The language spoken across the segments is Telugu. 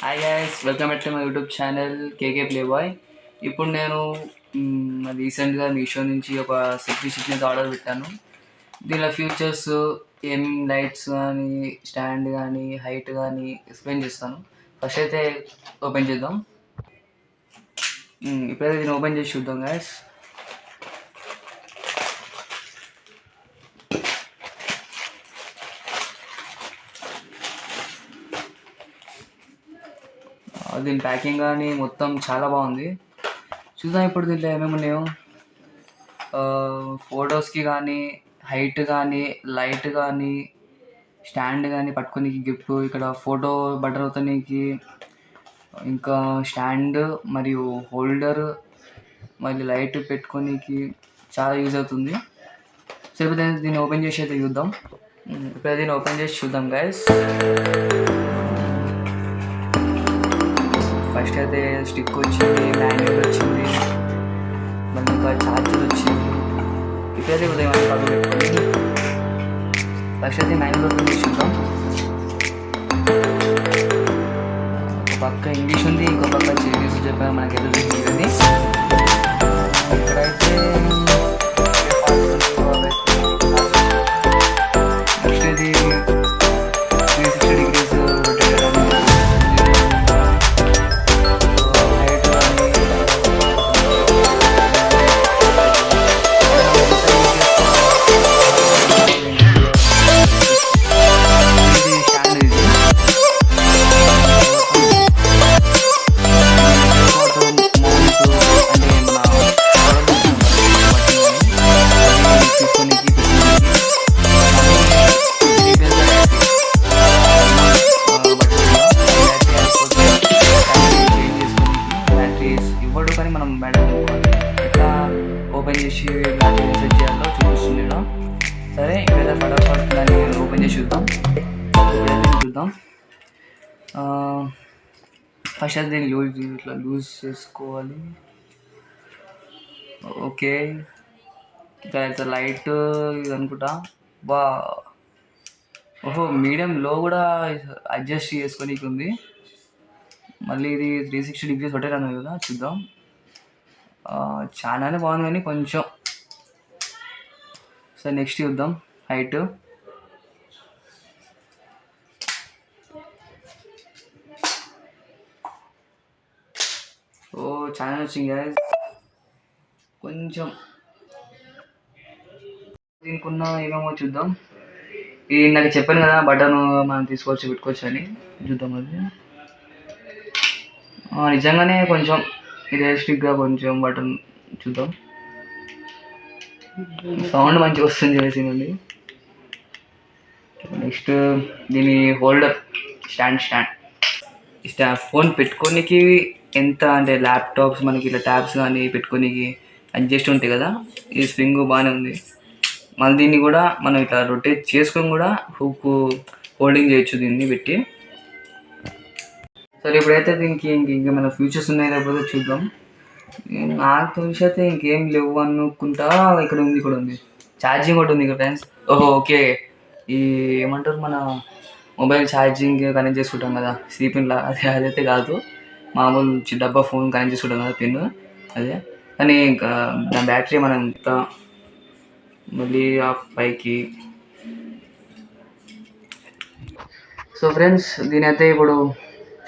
Hi guys, welcome back to my YouTube channel KK play boy. ఇప్పుడు నేను రీసెంట్గా మీషో నుంచి ఒక సెల్ఫీ స్టిక్ అయితే ఆర్డర్ పెట్టాను. దీనిలో ఫీచర్స్, ఏం లైట్స్ కానీ, స్టాండ్ కానీ, హైట్ కానీ ఎక్స్ప్లెయిన్ చేస్తాను. ఫస్ట్ అయితే ఓపెన్ చేద్దాం. ఇప్పుడైతే దీన్ని ఓపెన్ చేసి చూద్దాం గైస్. దీని ప్యాకింగ్ కానీ మొత్తం చాలా బాగుంది. చూద్దాం ఇప్పుడు దీంట్లో ఏమేమి ఉన్నాయో. ఫొటోస్కి కానీ, హైట్ కానీ, లైట్ కానీ, స్టాండ్ కానీ పట్టుకోనికి గిఫ్ట్, ఇక్కడ ఫోటో బటర్ అవుతానికి, ఇంకా స్టాండ్ మరియు హోల్డర్, మళ్ళీ లైట్ పెట్టుకోనికి చాలా యూజ్ అవుతుంది. సో ఇప్పుడు దీన్ని ఓపెన్ చేసి అయితే చూద్దాం. ఇప్పుడు దీన్ని ఓపెన్ చేసి చూద్దాం గైస్. ఫస్ట్ అయితే స్టిక్ వచ్చింది, మ్యాన్యువల్ వచ్చింది, మళ్ళీ ఇంకా ఛార్జర్ వచ్చింది. ఇప్పుడైతే ఉదయం పెట్టుకోండి. ఫస్ట్ అయితే మ్యాన్యువల్ ఓపెన్ చేసి చూద్దాం. ఒక పక్క ఇంగ్లీష్ ఉంది, ఇంకో పక్క చైనీస్ చెప్పాను, మనకి ఎదురు తెలియదని. ఇక్కడైతే నెక్స్ట్ ఇది 360 degrees ఇవ్వడు, కానీ మనం మేడం ఎట్లా ఓపెన్ చేసి సెట్ చేయాలో చూపిస్తుంది. సరే ఇప్పుడైతే ఫటాఫట్ దాన్ని ఓపెన్ చేసి చూద్దాం. ఫస్ట్ అయితే దీన్ని ఇట్లా లూజ్ చేసుకోవాలి. ఓకే, ఇక్కడ లైట్ ఇది అనుకుంటా. ఓహో, మీడియం లో కూడా అడ్జస్ట్ చేసుకోనికి ఉంది. మళ్ళీ ఇది 360 degrees రొటేట్ అన్నది కదా, చూద్దాం. చాలానే బాగుంది కానీ కొంచెం. సరే నెక్స్ట్ చూద్దాం హైట్. చాలా వచ్చింది కదా కొంచెం. దీనికున్న ఏమేమో చూద్దాం. ఇది నాకు చెప్పాను కదా, బటన్ మనం తీసుకోవచ్చు, పెట్టుకోవచ్చు అని. చూద్దాం అది నిజంగానే కొంచెం రియలిస్టిక్గా కొంచెం బటన్ చూద్దాం. సౌండ్ మంచిగా వస్తుంది చేసిందండి. నెక్స్ట్ దీని హోల్డర్, స్టాండ్ ఫోన్ పెట్టుకోనికి ఎంత అంటే ల్యాప్టాప్స్ మనకి ఇట్లా ట్యాబ్స్ కానీ పెట్టుకోనికి అడ్జస్ట్ ఉంటాయి కదా. ఈ స్ప్రింగ్ బాగానే ఉంది. మళ్ళీ దీన్ని కూడా మనం ఇట్లా రొటేట్ చేసుకొని కూడా హుక్ హోల్డింగ్ చేయొచ్చు దీన్ని పెట్టి. సరే ఇప్పుడైతే దీనికి ఇంకేమైనా ఫ్యూచర్స్ ఉన్నాయి లేకపోతే చూద్దాం. నాకు తెలిసి అయితే ఇంకేం లేవు అనుకుంటా. ఇక్కడ ఉంది ఛార్జింగ్ ఒకటి ఉంది ఇక్కడ ఫ్రెండ్స్. ఓకే, ఈ ఏమంటారు మన మొబైల్ ఛార్జింగ్ కనెక్ట్ చేసుకుంటాం కదా, పిన్లా, అదైతే కాదు, మామూలు డబ్బా ఫోన్ కనెక్ట్ చేసుకుంటాం కదా పిన్ అదే. కానీ ఇంకా దాని బ్యాటరీ మనం ఇంకా మళ్ళీ ఆ పైకి. సో ఫ్రెండ్స్ దీని అయితే ఇప్పుడు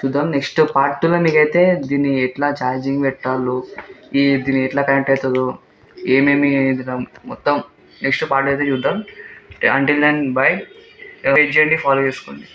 చూద్దాం. నెక్స్ట్ పార్ట్ 2లో మీకైతే దీన్ని ఎట్లా ఛార్జింగ్ పెట్టాలో, దీన్ని ఎట్లా కనెక్ట్ అవుతుందో, ఏమేమి మొత్తం నెక్స్ట్ పార్ట్ అయితే చూద్దాం. Until then bye. వెయిట్ చేయండి, ఫాలో చేసుకోండి.